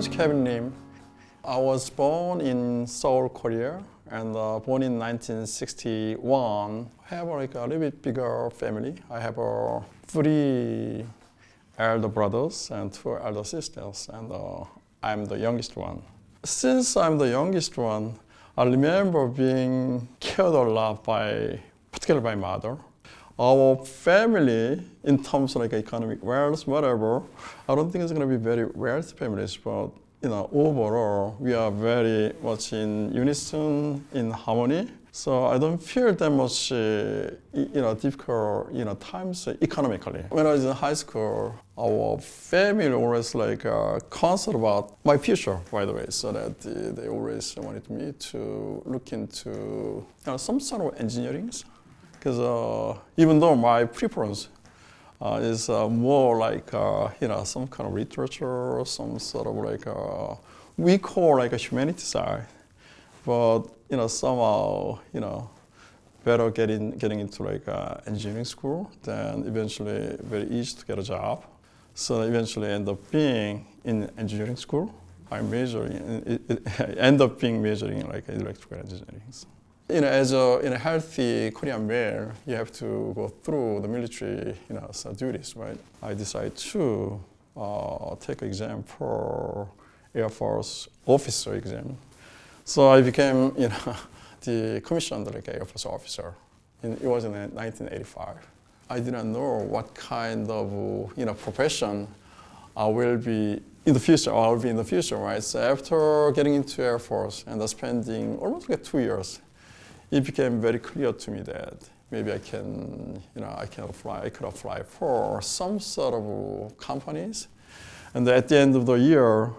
is Kevin Lim. I was born in Seoul, Korea, and born in 1961. I have like a little bit bigger family. I have three elder brothers and two elder sisters, and I'm the youngest one. Since I'm the youngest one, I remember being cared a lot by, particularly by mother. Our family, in terms of like economic wealth, whatever, I don't think it's going to be very wealthy families, but overall, we are very much in unison, in harmony. So I don't feel that much, difficult, times economically. When I was in high school, our family always concerned about my future, by the way, so that they always wanted me to look into some sort of engineering. Because even though my preference is more like some kind of literature or some sort of we call a humanity side, but somehow better getting into engineering school, then eventually very easy to get a job. So I eventually end up being in engineering school. I end up being majoring in electrical engineering. As a healthy Korean male, you have to go through the military, duties, right? I decided to take an exam for Air Force officer exam. So I became, the commissioned Air Force officer. It was in 1985. I did not know what kind of, profession I will be in the future. I'll be in the future, right? So after getting into Air Force and spending almost 2 years, it became very clear to me that maybe I could apply for some sort of companies. And at the end of the year,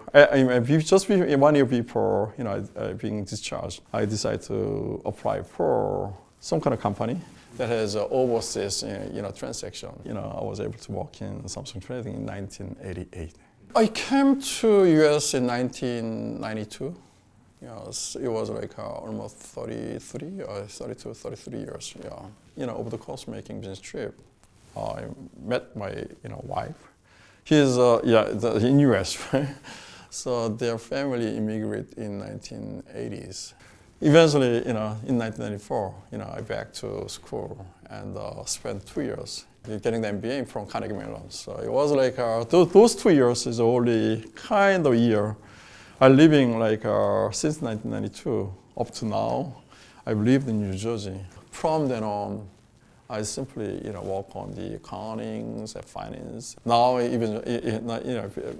just 1 year before being discharged, I decided to apply for some kind of company that has overseas transaction. I was able to work in Samsung Trading in 1988. I came to US in 1992. It was almost 33 years. Over the course of making business trip, I met my wife. He's in US, right? So their family immigrated in 1980s. Eventually, in 1994, I back to school and spent 2 years getting the MBA from Carnegie Mellon. So it was those 2 years is the only kind of year I'm living since 1992 up to now. I've lived in New Jersey. From then on, I simply work on the accounting, finance. Now even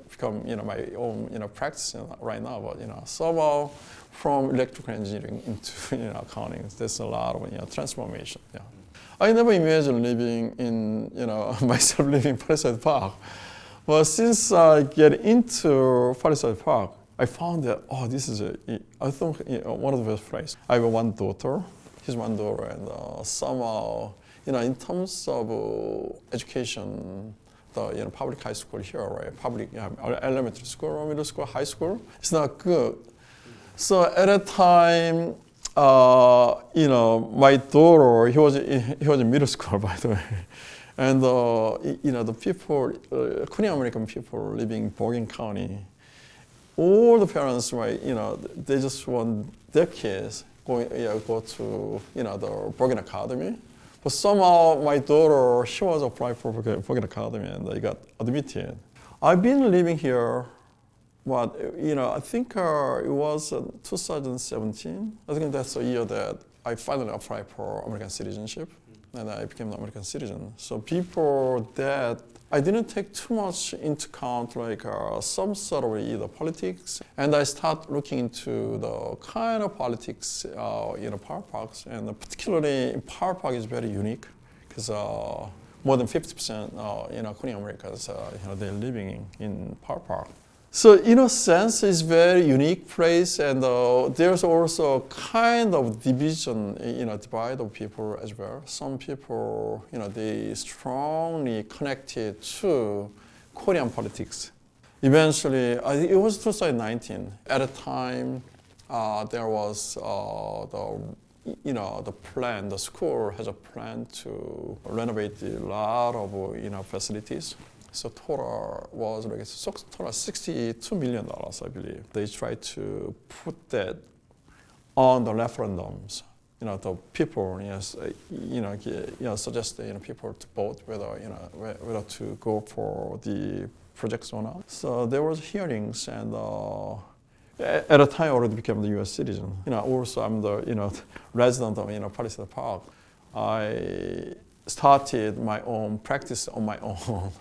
become my own practice right now. But somehow from electrical engineering into accounting, there's a lot of transformation. Yeah. I never imagined living in myself living in Palisades Park. But since I get into Palisades Park, I found that, this is I think one of the best places. I have one daughter, he's one daughter, and somehow, in terms of education, the public high school here, right? Public elementary school, middle school, high school, it's not good. So at that time, my daughter, he was in middle school, by the way. And the people, Korean American people living in Bergen County, all the parents, right, they just want their kids go to, the Bergen Academy. But somehow my daughter, she was applied for Bergen Academy and I got admitted. I've been living here, I think it was 2017. I think that's the year that I finally applied for American citizenship and I became an American citizen. So people that I didn't take too much into account some sort of either politics, and I start looking into the kind of politics power parks, and particularly power park is very unique because more than 50% Korean Americans they're living in power park. So in a sense, it's a very unique place, and there's also kind of division, divide of people as well. Some people, they strongly connected to Korean politics. Eventually, I think it was 2019. At a time, there was the plan. The school has a plan to renovate a lot of facilities. So total was like total $62 million, I believe. They tried to put that on the referendums. The people, suggest people to vote whether to go for the projects or not. So there was hearings, and at a time I already became the U.S. citizen. Also I'm the resident of Palisades Park. I started my own practice on my own.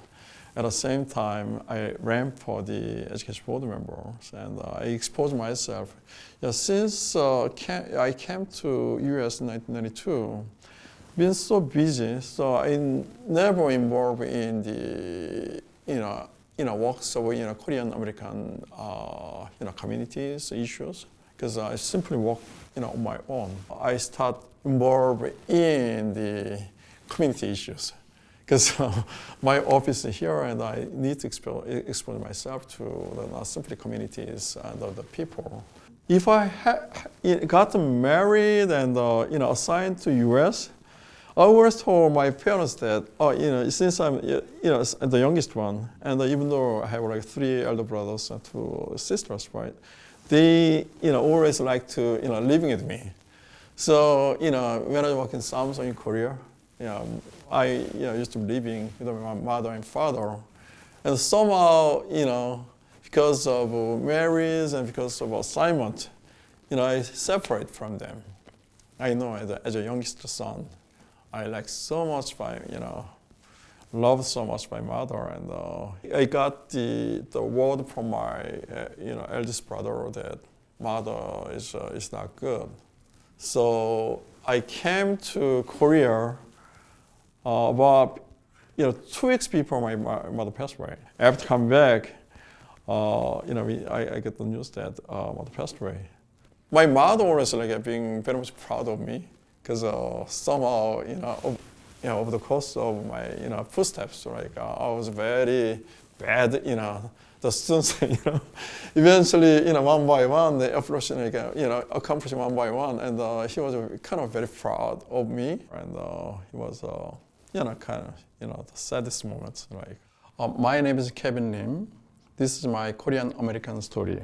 At the same time, I ran for the education board members, and I exposed myself. Since I came to U.S. in 1992, been so busy, so I never involved in the works of Korean American communities issues, because I simply work on my own. I start involved in the community issues, because my office is here, and I need to expose myself to not simply communities and the people. If I got married and assigned to U.S., I always told my parents that, since I'm the youngest one, and even though I have like 3 elder brothers and 2 sisters, right? They always like to living with me. So when I work in Samsung in Korea, I used to be living with my mother and father, and somehow because of marriage and because of assignment, I separate from them. I know as a youngest son, I like so much loved so much my mother, and I got the word from my eldest brother that mother is not good. So I came to Korea about 2 weeks before my mother passed away. After coming back, I get the news that mother passed away. My mother always being very much proud of me, because somehow over the course of my footsteps, I was very bad, the students, eventually, one by one, they approached, accomplishing one by one, and he was kind of very proud of me, and he was, the saddest moments, My name is Kevin Lim. This is my Korean American story.